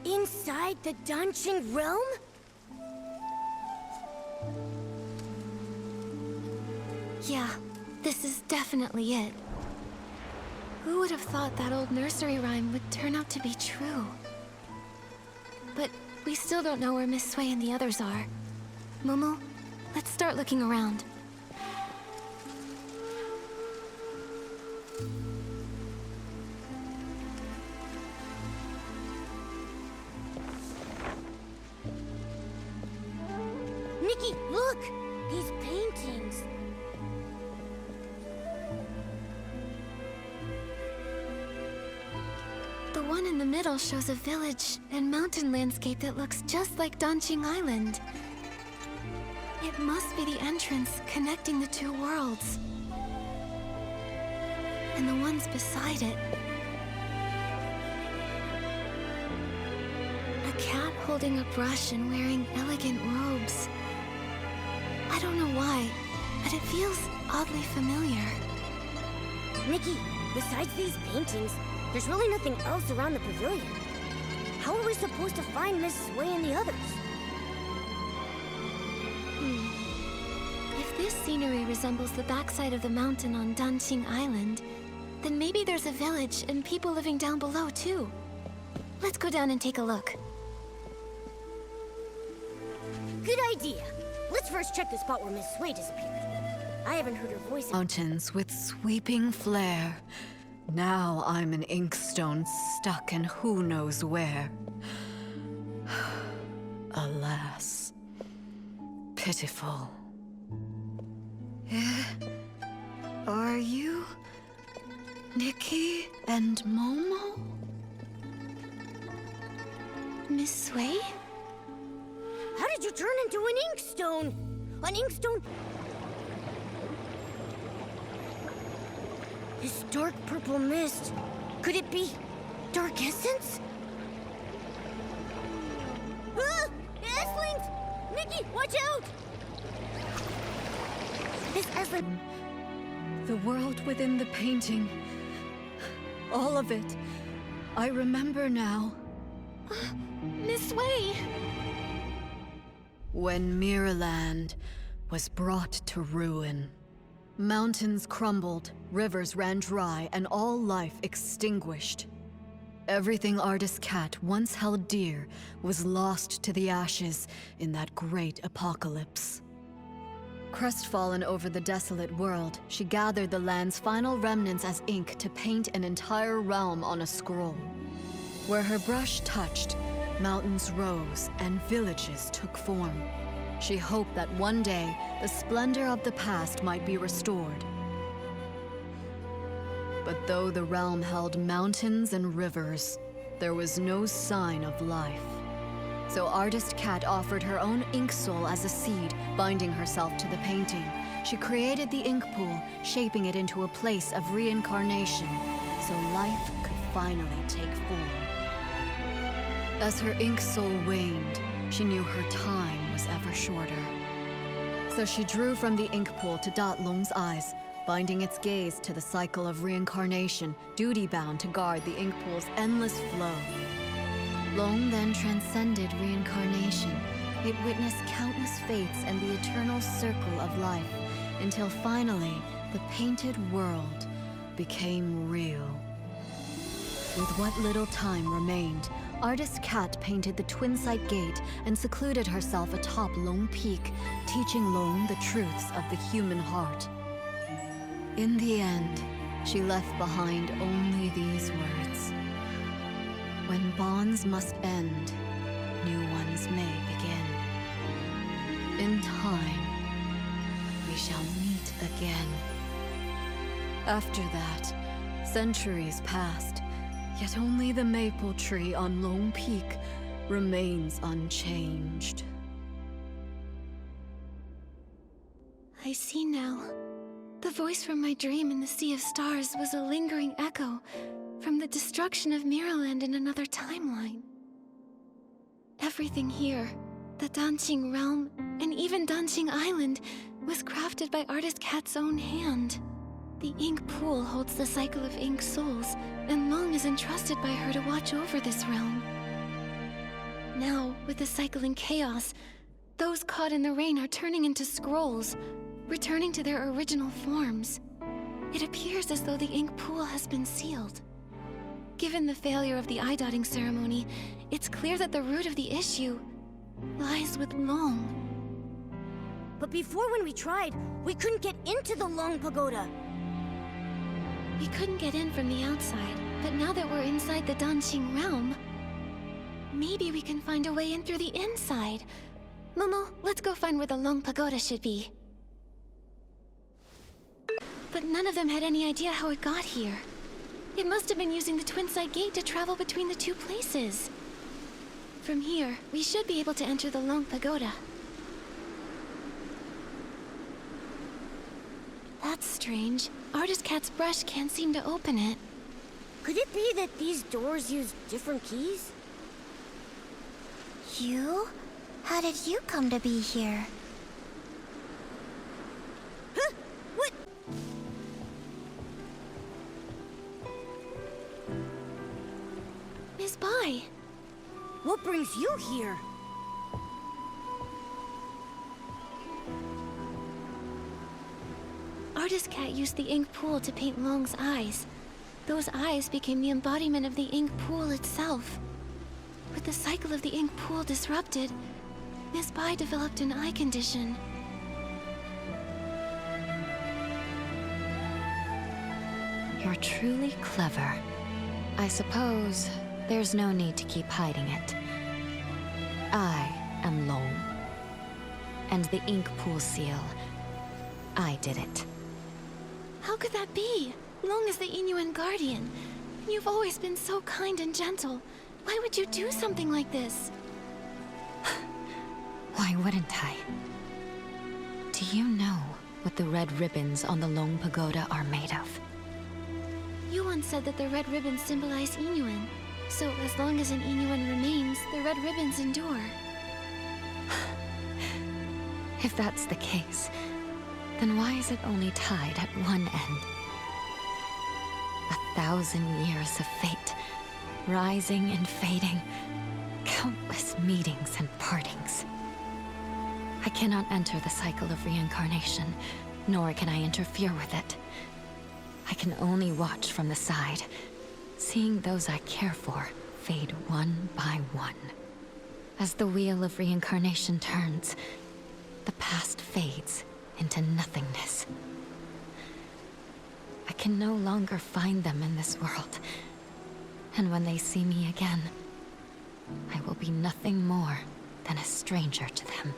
Inside the Dancing Realm? Yeah, this is definitely it. Who would have thought that old nursery rhyme would turn out to be true? But we still don't know where Miss Sui and the others are. Momo, let's start looking around. Nikki, look! These paintings. The one in the middle shows a village and mountain landscape that looks just like Dancing Island. It must be the entrance connecting the two worlds. And the ones beside it. A cat holding a brush and wearing elegant robes. I don't know why, but it feels oddly familiar. Nikki, besides these paintings, there's really nothing else around the pavilion. How are we supposed to find Miss Sui and the others? If this scenery resembles the backside of the mountain on Dancing Island, then maybe there's a village and people living down below too. Let's go down and take a look. Good idea. Let's first check the spot where Miss Sui disappeared. I haven't heard her voice in... Mountains with sweeping flare. Now I'm an inkstone stuck in who knows where. Alas. Pitiful. Are you... Nikki and Momo? Miss Sui? How did you turn into an inkstone? An inkstone... This dark purple mist. Could it be dark essence? Ah! S-Links! Nikki, watch out! This S-Link... The world within the painting. All of it. I remember now. Miss Sui! When Mirrorland was brought to ruin, mountains crumbled, rivers ran dry, and all life extinguished. Everything Artist Cat once held dear was lost to the ashes in that great apocalypse. Crestfallen over the desolate world, she gathered the land's final remnants as ink to paint an entire realm on a scroll. Where her brush touched, mountains rose and villages took form. She hoped that one day, the splendor of the past might be restored. But though the realm held mountains and rivers, there was no sign of life. So Artist Cat offered her own ink soul as a seed, binding herself to the painting. She created the ink pool, shaping it into a place of reincarnation, so life could finally take form. As her ink soul waned, she knew her time was ever shorter. So she drew from the ink pool to dot Long's eyes, binding its gaze to the cycle of reincarnation, duty-bound to guard the ink pool's endless flow. Long then transcended reincarnation. It witnessed countless fates and the eternal circle of life, until finally, the painted world became real. With what little time remained, Artist Cat painted the Twin-Sight Gate and secluded herself atop Long Peak, teaching Long the truths of the human heart. In the end, she left behind only these words. When bonds must end, new ones may begin. In time, we shall meet again. After that, centuries passed, yet only the maple tree on Long Peak remains unchanged. I see now. The voice from my dream in the Sea of Stars was a lingering echo from the destruction of Mirrorland in another timeline. Everything here, the Dancing Realm, and even Dancing Island, was crafted by Artist Cat's own hand. The ink pool holds the cycle of ink souls, and Long is entrusted by her to watch over this realm. Now, with the cycle in chaos, those caught in the rain are turning into scrolls, returning to their original forms. It appears as though the ink pool has been sealed. Given the failure of the eye-dotting ceremony, it's clear that the root of the issue lies with Long. But before, when we tried, we couldn't get into the Long Pagoda. We couldn't get in from the outside, but now that we're inside the Danqing realm, maybe we can find a way in through the inside. Momo, let's go find where the Long Pagoda should be. But none of them had any idea how it got here. It must have been using the Twin-Side Gate to travel between the two places. From here, we should be able to enter the Long Pagoda. That's strange. Artist Cat's brush can't seem to open it. Could it be that these doors use different keys? You? How did you come to be here? Huh? What? Miss Bai! What brings you here? Artist Cat used the ink pool to paint Long's eyes. Those eyes became the embodiment of the ink pool itself. With the cycle of the ink pool disrupted, Miss Bai developed an eye condition. You're truly clever. I suppose there's no need to keep hiding it. I am Long. And the ink pool seal, I did it. How could that be? Long is the Inuan guardian. You've always been so kind and gentle. Why would you do something like this? Why wouldn't I? Do you know what the red ribbons on the Long Pagoda are made of? You once said that the red ribbons symbolize Inuan. So as long as an Inuan remains, the red ribbons endure. If that's the case, then why is it only tied at one end? 1,000 years of fate, rising and fading, countless meetings and partings. I cannot enter the cycle of reincarnation, nor can I interfere with it. I can only watch from the side, seeing those I care for fade one by one. As the wheel of reincarnation turns, the past fades into nothingness. I can no longer find them in this world, and when they see me again, I will be nothing more than a stranger to them.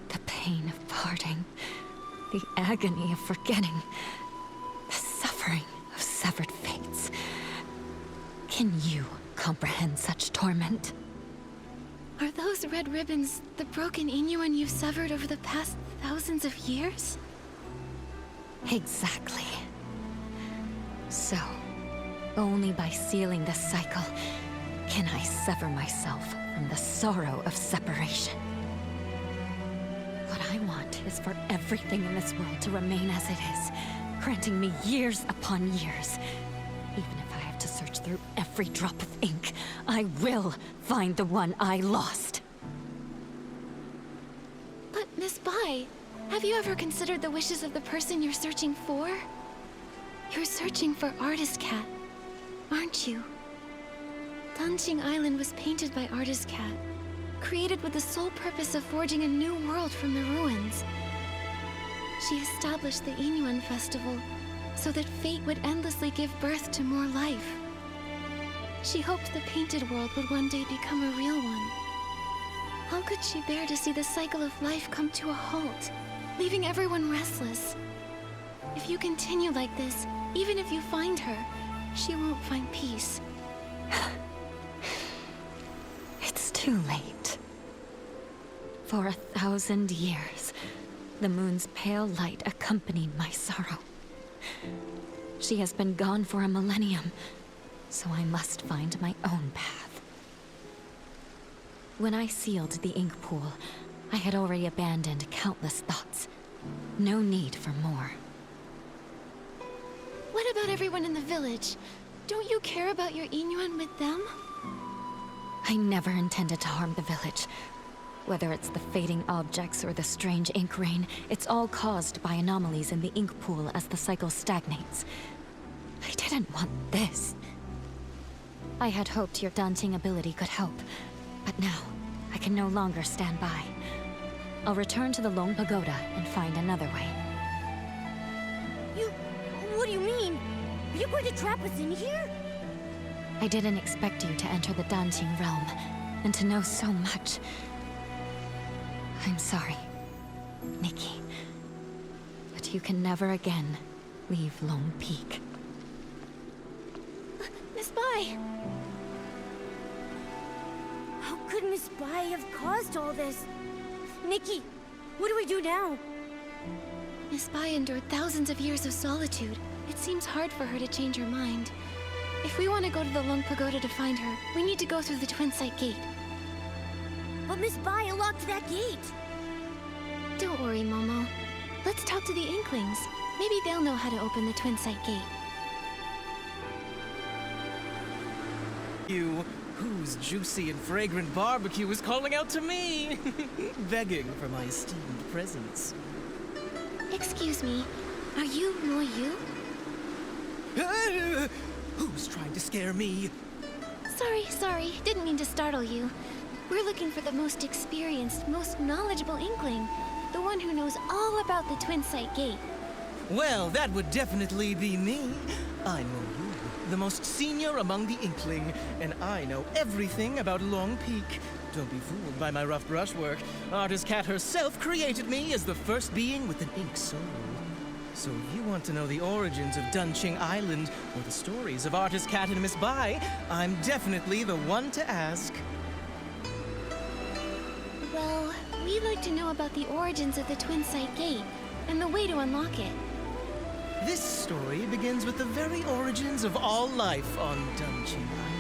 The pain of parting, the agony of forgetting, the suffering of severed fates. Can you comprehend such torment? Are those red ribbons the broken Inuan you've severed over the past thousands of years? Exactly. So, only by sealing the cycle can I sever myself from the sorrow of separation. What I want is for everything in this world to remain as it is, granting me years upon years. Even if I have to search through every drop of ink, I will find the one I lost. But Miss Bai, have you ever considered the wishes of the person you're searching for? You're searching for Artist Cat, aren't you? Danqing Island was painted by Artist Cat, created with the sole purpose of forging a new world from the ruins. She established the Inuan Festival so that fate would endlessly give birth to more life. She hoped the painted world would one day become a real one. How could she bear to see the cycle of life come to a halt, leaving everyone restless? If you continue like this, even if you find her, she won't find peace. It's too late. For 1,000 years, the moon's pale light accompanied my sorrow. She has been gone for a millennium, so I must find my own path. When I sealed the ink pool, I had already abandoned countless thoughts. No need for more. about everyone in the village? Don't you care about your Inyuan with them? I never intended to harm the village. Whether it's the fading objects or the strange ink rain, it's all caused by anomalies in the ink pool as the cycle stagnates. I didn't want this. I had hoped your daunting ability could help, but now I can no longer stand by. I'll return to the Long Pagoda and find another way. What do you mean? Are you going to trap us in here? I didn't expect you to enter the daunting realm, and to know so much. I'm sorry, Nikki. But you can never again leave Lone Peak. Miss Bai! How could Miss Bai have caused all this? Nikki, what do we do now? Miss Bai endured thousands of years of solitude. It seems hard for her to change her mind. If we want to go to the Lung Pagoda to find her, we need to go through the Twin Sight Gate. But Miss Bai unlocked that gate. Don't worry, Momo. Let's talk to the Inklings. Maybe they'll know how to open the Twin Sight Gate. You, whose juicy and fragrant barbecue is calling out to me, begging for my esteemed presence. Excuse me, are you Moyu? Who's trying to scare me? Sorry, didn't mean to startle you. We're looking for the most experienced, most knowledgeable Inkling. The one who knows all about the Twin Sight Gate. Well, that would definitely be me. I know you, the most senior among the Inkling, and I know everything about Long Peak. Don't be fooled by my rough brushwork. Artist Cat herself created me as the first being with an ink soul. So if you want to know the origins of Dunqing Island, or the stories of Artist Cat and Miss Bai, I'm definitely the one to ask. Well, we'd like to know about the origins of the Twin Sight Gate, and the way to unlock it. This story begins with the very origins of all life on Dunqing Island.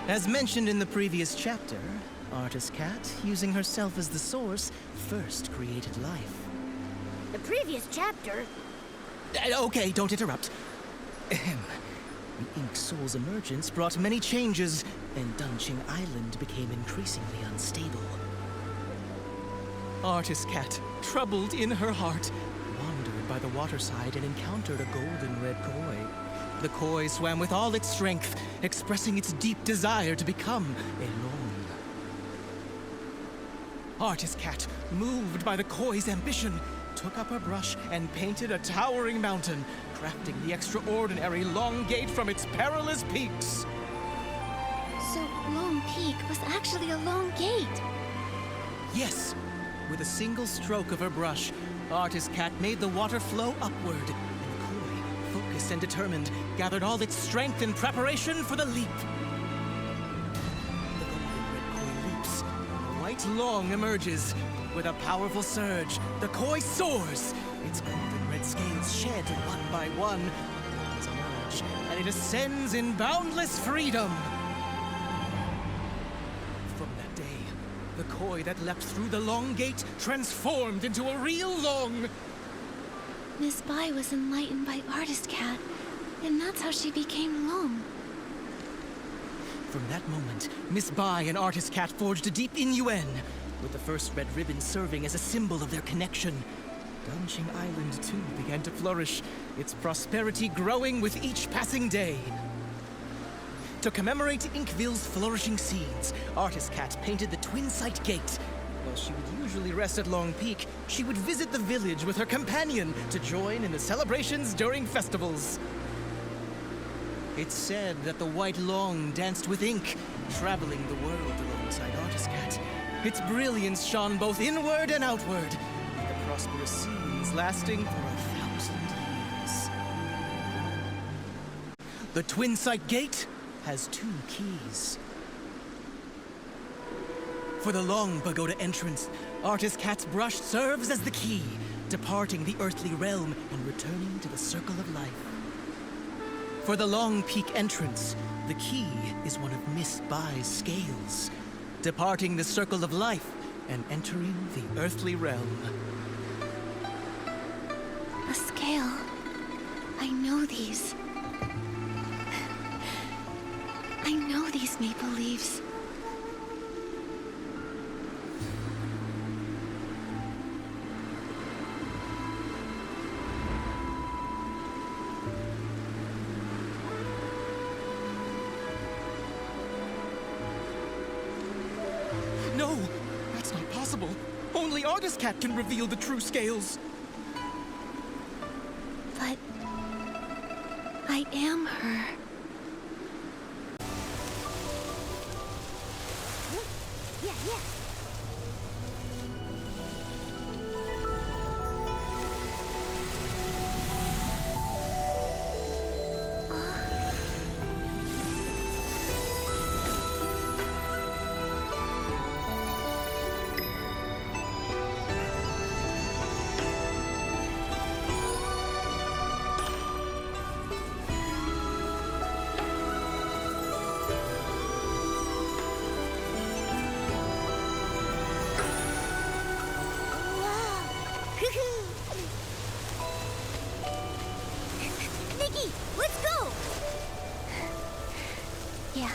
As mentioned in the previous chapter, Artist Cat, using herself as the source, first created life. The previous chapter? Okay, don't interrupt. Ahem. The Ink Soul's emergence brought many changes, and Dunqing Island became increasingly unstable. Artist Cat, troubled in her heart, wandered by the waterside and encountered a golden red koi. The koi swam with all its strength, expressing its deep desire to become a long. Artist Cat, moved by the koi's ambition, took up her brush and painted a towering mountain, crafting the extraordinary Long Gate from its perilous peaks. So, Long Peak was actually a long gate. Yes, with a single stroke of her brush, Artist Cat made the water flow upward, and the koi, focused and determined, gathered all its strength in preparation for the leap. The golden red koi leaps, the white Long emerges. With a powerful surge, the koi soars. Its golden red scales shed one by one. It emerge, and it ascends in boundless freedom. From that day, the koi that leapt through the Long Gate transformed into a real Long. Miss Bai was enlightened by Artist Cat, and that's how she became Long. From that moment, Miss Bai and Artist Cat forged a deep innuendo, with the first red ribbon serving as a symbol of their connection. Dunqing Island, too, began to flourish, its prosperity growing with each passing day. To commemorate Inkville's flourishing scenes, Artist Cat painted the Twin Sight Gate. While she would usually rest at Long Peak, she would visit the village with her companion to join in the celebrations during festivals. It's said that the White Long danced with ink, traveling the world alongside Artist Cat. Its brilliance shone both inward and outward, with the prosperous scenes lasting for 1,000 years. The Twin Sight Gate has 2 keys. For the Long Pagoda entrance, Artist Cat's brush serves as the key, departing the earthly realm and returning to the circle of life. For the Long Peak entrance, the key is one of Miss Bai's scales, departing the circle of life and entering the earthly realm. A scale. I know these. I know these maple leaves. No! That's not possible! Only Artist Cat can reveal the true scales! But I am her. Yeah, yeah. Nikki, let's go! Yeah.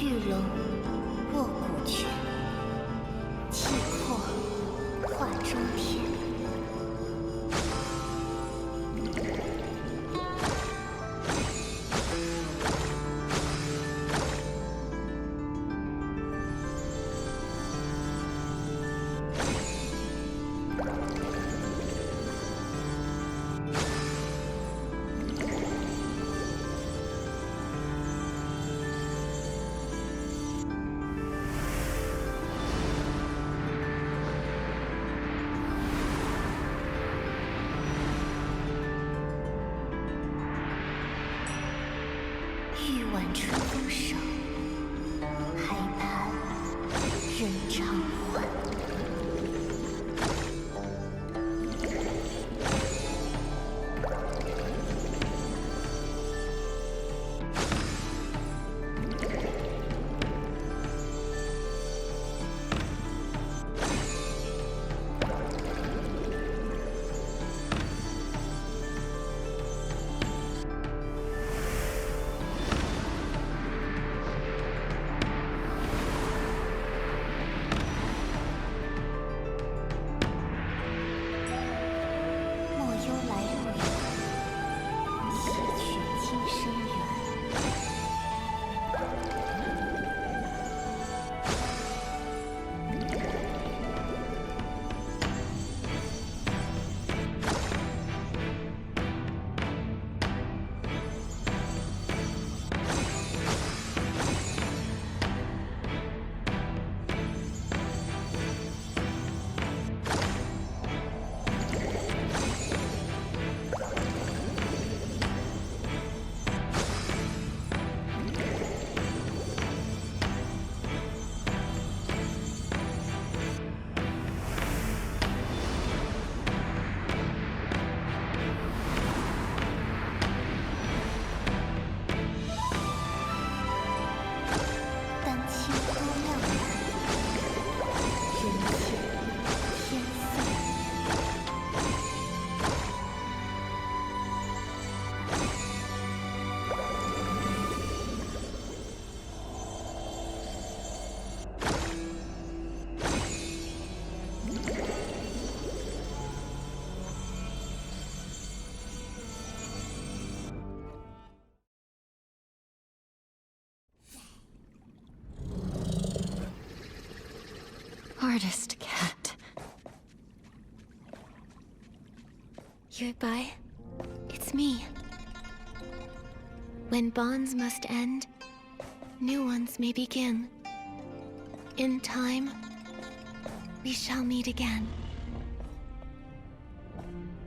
玉龙卧骨拳，气魄化中天。玉挽春风手，还盼人偿还。Artist Cat. Yuebai, it's me. When bonds must end, new ones may begin. In time, we shall meet again.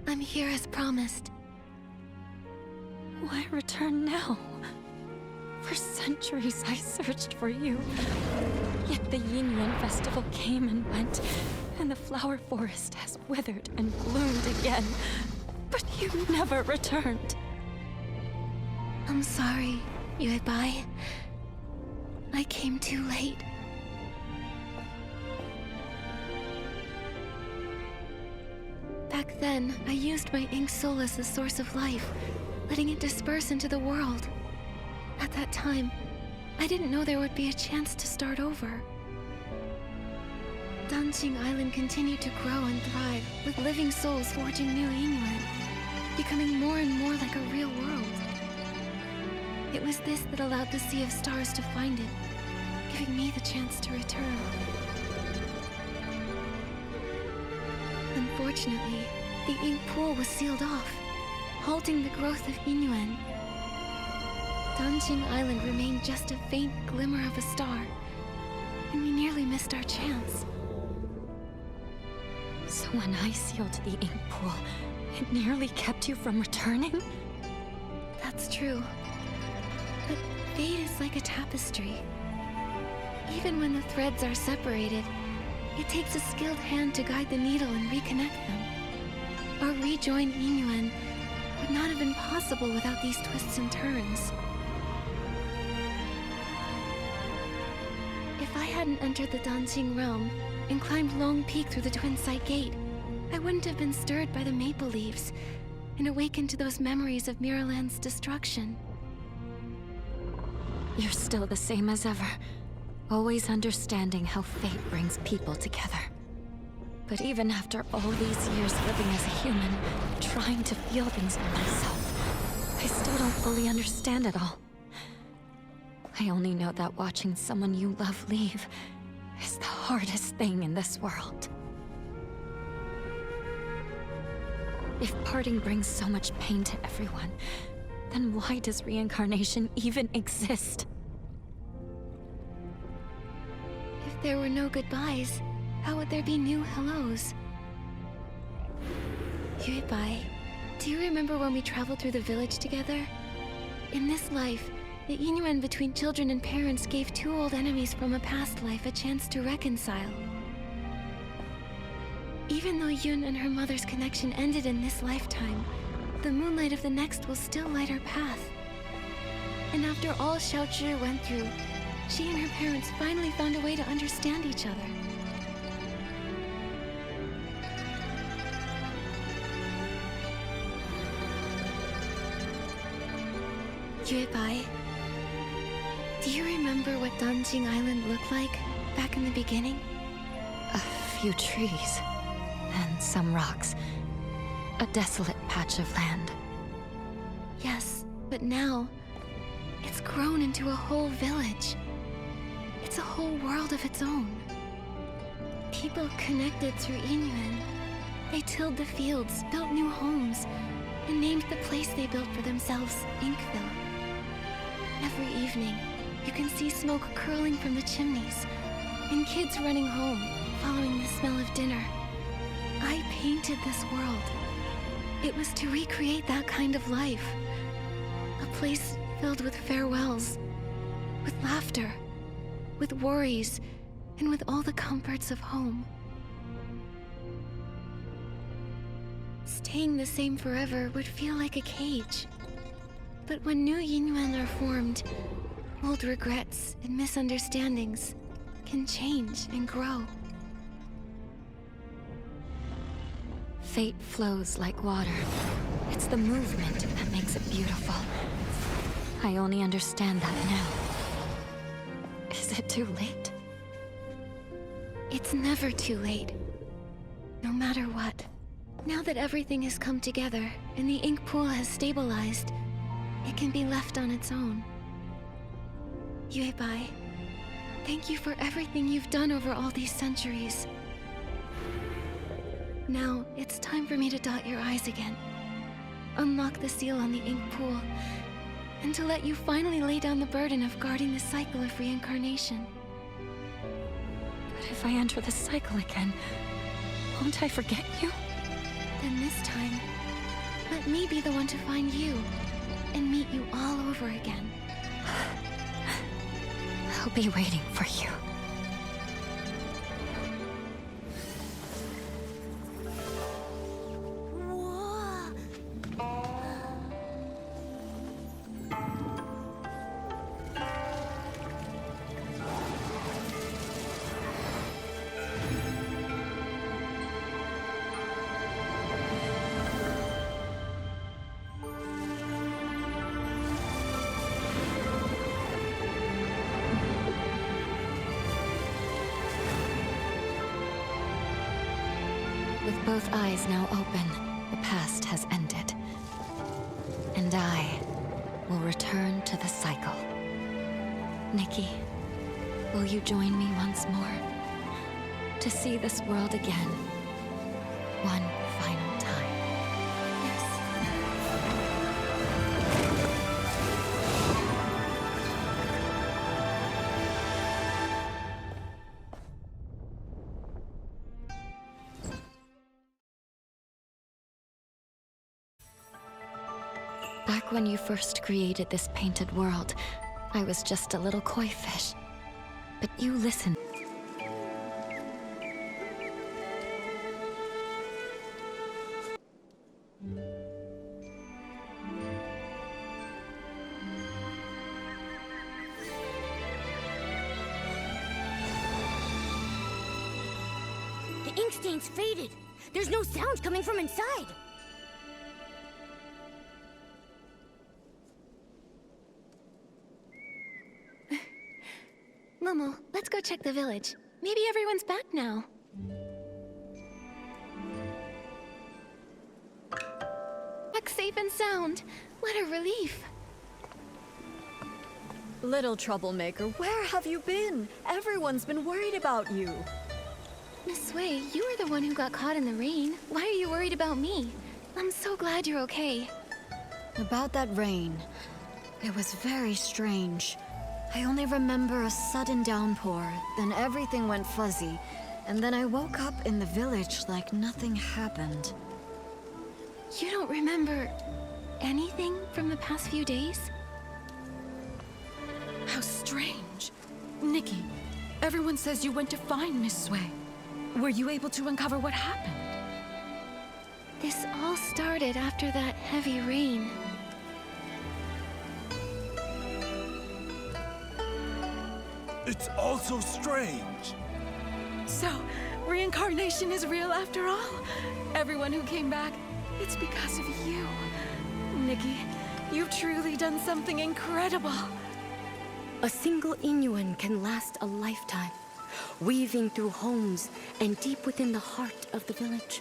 I'm here as promised. Why return now? For centuries I searched for you. Yet the Yinyuan festival came and went, and the flower forest has withered and bloomed again. But you never returned. I'm sorry, Yuebai. I came too late. Back then, I used my ink soul as the source of life, letting it disperse into the world. At that time, I didn't know there would be a chance to start over. Danqing Island continued to grow and thrive, with living souls forging new Yinyuan, becoming more and more like a real world. It was this that allowed the Sea of Stars to find it, giving me the chance to return. Unfortunately, the ink pool was sealed off, halting the growth of Yinyuan. Danqing Island remained just a faint glimmer of a star, and we nearly missed our chance. So when I sealed the ink pool, it nearly kept you from returning? That's true. But fate is like a tapestry. Even when the threads are separated, it takes a skilled hand to guide the needle and reconnect them. Our rejoined Yinyuan would not have been possible without these twists and turns. If I hadn't entered the Danqing realm and climbed Long Peak through the Twin Sight Gate, I wouldn't have been stirred by the maple leaves and awakened to those memories of Miraland's destruction. You're still the same as ever, always understanding how fate brings people together. But even after all these years living as a human, trying to feel things for myself, I still don't fully understand it all. I only know that watching someone you love leave is the hardest thing in this world. If parting brings so much pain to everyone, then why does reincarnation even exist? If there were no goodbyes, how would there be new hellos? Yuebai, do you remember when we traveled through the village together? In this life, the Yinyuan between children and parents gave two old enemies from a past life a chance to reconcile. Even though Yun and her mother's connection ended in this lifetime, the moonlight of the next will still light her path. And after all Xiaozhi went through, she and her parents finally found a way to understand each other. Yuebai, do you remember what Danqing Island looked like back in the beginning? A few trees, and some rocks. A desolate patch of land. Yes, but now, it's grown into a whole village. It's a whole world of its own. People connected through Yinyuan. They tilled the fields, built new homes, and named the place they built for themselves Inkville. Every evening, you can see smoke curling from the chimneys, and kids running home, following the smell of dinner. I painted this world. It was to recreate that kind of life. A place filled with farewells, with laughter, with worries, and with all the comforts of home. Staying the same forever would feel like a cage. But when new Yinyuan are formed, old regrets and misunderstandings can change and grow. Fate flows like water. It's the movement that makes it beautiful. I only understand that now. Is it too late? It's never too late. No matter what. Now that everything has come together and the ink pool has stabilized, it can be left on its own. Yuebai, thank you for everything you've done over all these centuries. Now, it's time for me to dot your I's again. unlock the seal on the ink pool, and to let you finally lay down the burden of guarding the cycle of reincarnation. But if I enter the cycle again, won't I forget you? Then this time, let me be the one to find you and meet you all over again. I'll be waiting for you. With both eyes now open, the past has ended. And I will return to the cycle. Nikki, will you join me once more? To see this world again, one final time. Back when you first created this painted world, I was just a little koi fish. But you listened. The ink stain's faded. There's no sound coming from inside. Momo, let's go check the village. Maybe everyone's back now. Back safe and sound. What a relief. Little troublemaker, where have you been? Everyone's been worried about you. Miss Sui, you were the one who got caught in the rain. Why are you worried about me? I'm so glad you're okay. About that rain, it was very strange. I only remember a sudden downpour, then everything went fuzzy, and then I woke up in the village like nothing happened. You don't remember anything from the past few days? How strange. Nikki, everyone says you went to find Miss Sui. Were you able to uncover what happened? This all started after that heavy rain. It's all so strange. So, reincarnation is real after all? Everyone who came back, it's because of you. Nikki, you've truly done something incredible. A single Inuan can last a lifetime, weaving through homes and deep within the heart of the village.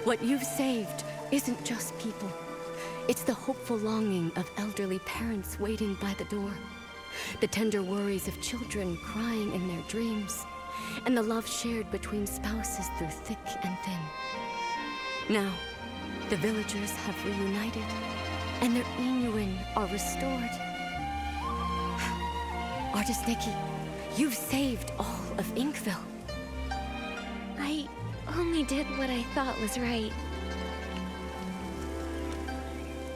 What you've saved isn't just people. It's the hopeful longing of elderly parents waiting by the door, the tender worries of children crying in their dreams, and the love shared between spouses through thick and thin. Now, the villagers have reunited, and their Inuan are restored. Artist Nikki, you've saved all of Inkville. I only did what I thought was right.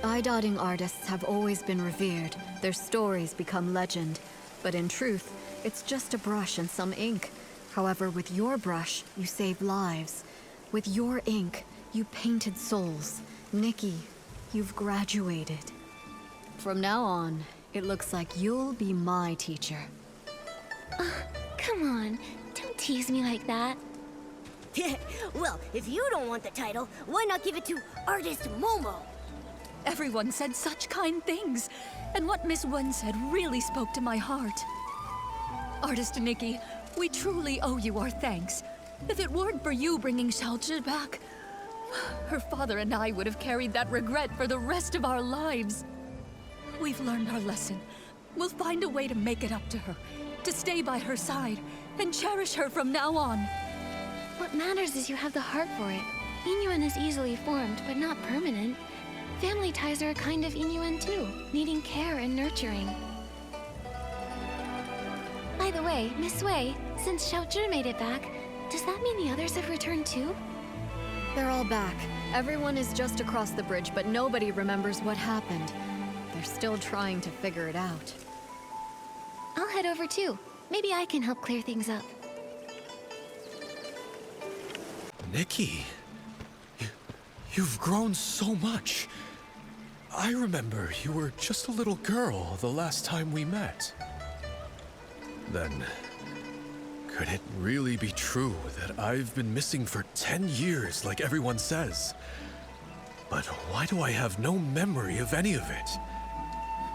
Eye-dotting artists have always been revered. Their stories become legend. But in truth, it's just a brush and some ink. However, with your brush, you saved lives. With your ink, you painted souls. Nikki, you've graduated. From now on, it looks like you'll be my teacher. Come on, don't tease me like that. Well, if you don't want the title, why not give it to Artist Momo? Everyone said such kind things, and what Miss Wen said really spoke to my heart. Artist Nikki, we truly owe you our thanks. If it weren't for you bringing Xiaozhi back, her father and I would have carried that regret for the rest of our lives. We've learned our lesson. We'll find a way to make it up to her, to stay by her side, and cherish her from now on. What matters is you have the heart for it. Inyuan is easily formed, but not permanent. Family ties are a kind of Inyuan too, needing care and nurturing. By the way, Miss Wei, since Xiaozhi made it back, does that mean the others have returned too? They're all back. Everyone is just across the bridge, but nobody remembers what happened. They're still trying to figure it out. I'll head over too. Maybe I can help clear things up. Nikki, you've grown so much. I remember you were just a little girl the last time we met. Then, could it really be true that I've been missing for 10 years like everyone says? But why do I have no memory of any of it?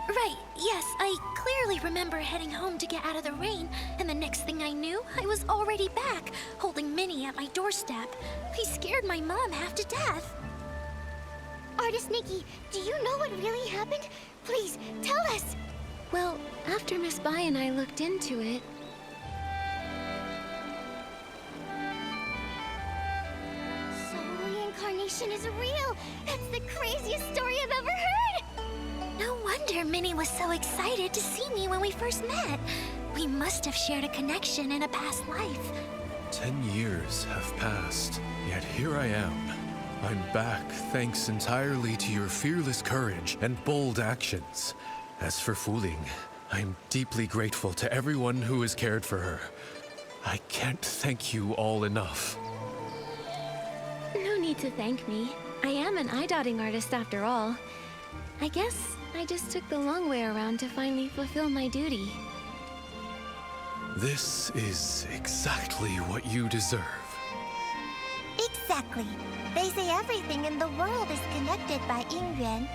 Right, yes, I clearly remember heading home to get out of the rain, and the next thing I knew, I was already back, holding Minnie at my doorstep. I scared my mom half to death. Artist Nikki, do you know what really happened? Please, tell us! Well, after Miss Bai and I looked into it... So reincarnation is real! That's the craziest story I've ever heard! No wonder Minnie was so excited to see me when we first met. We must have shared a connection in a past life. 10 years have passed, yet here I am. I'm back thanks entirely to your fearless courage and bold actions. As for Fu Ling, I'm deeply grateful to everyone who has cared for her. I can't thank you all enough. No need to thank me. I am an eye-dotting artist after all. I guess I just took the long way around to finally fulfill my duty. This is exactly what you deserve. Exactly. They say everything in the world is connected by Yingyuan.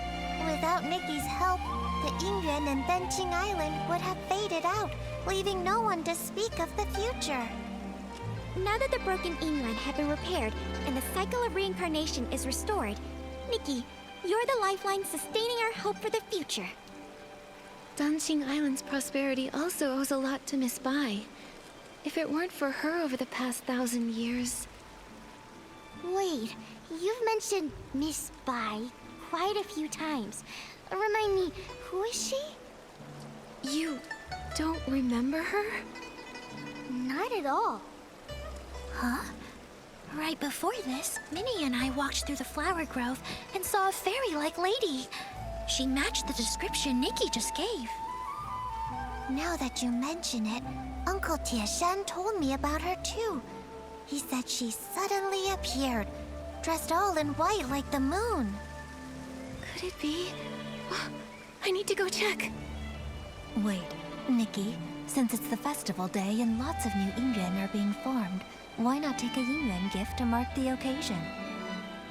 Without Nikki's help, the Yingyuan and Benqing Island would have faded out, leaving no one to speak of the future. Now that the broken Yingyuan have been repaired and the cycle of reincarnation is restored, Nikki, you're the lifeline sustaining our hope for the future. Danqing Island's prosperity also owes a lot to Miss Bai. If it weren't for her over the past 1,000 years... Wait, you've mentioned Miss Bai quite a few times. Remind me, who is she? You don't remember her? Not at all. Huh? Right before this, Minnie and I walked through the flower grove and saw a fairy-like lady. She matched the description Nikki just gave. Now that you mention it, Uncle Tieshan told me about her too. He said she suddenly appeared, dressed all in white like the moon. Could it be? I need to go check. Wait, Nikki, since it's the festival day and lots of new Yingyuan are being formed, why not take a Yingyuan gift to mark the occasion?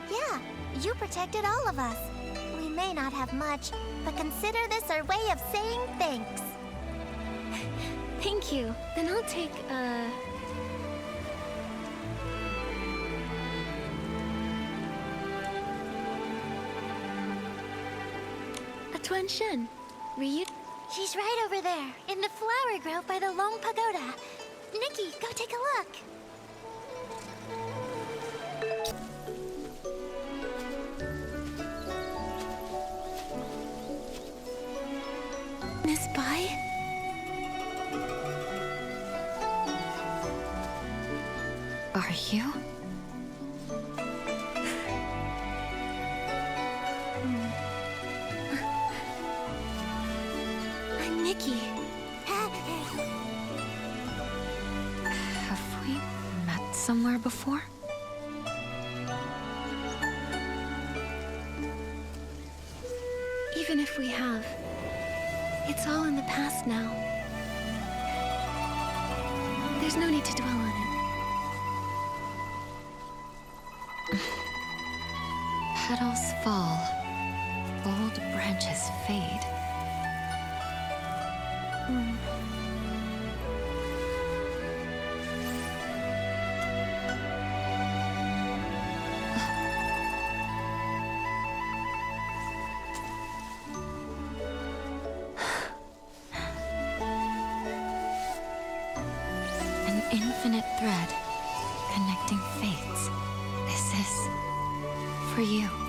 Yeah, you protected all of us. We may not have much, but consider this our way of saying thanks. Thank you. Then I'll take, a Tuan Shen. Read? She's right over there, in the flower grove by the Long Pagoda. Nikki, go take a look. Miss Bai? Are you? I'm Nikki. Have we met somewhere before? Even if we have, it's all in the past now. There's no need to dwell on it. Petals fall, old branches fade. An infinite thread connecting fates. This is for you.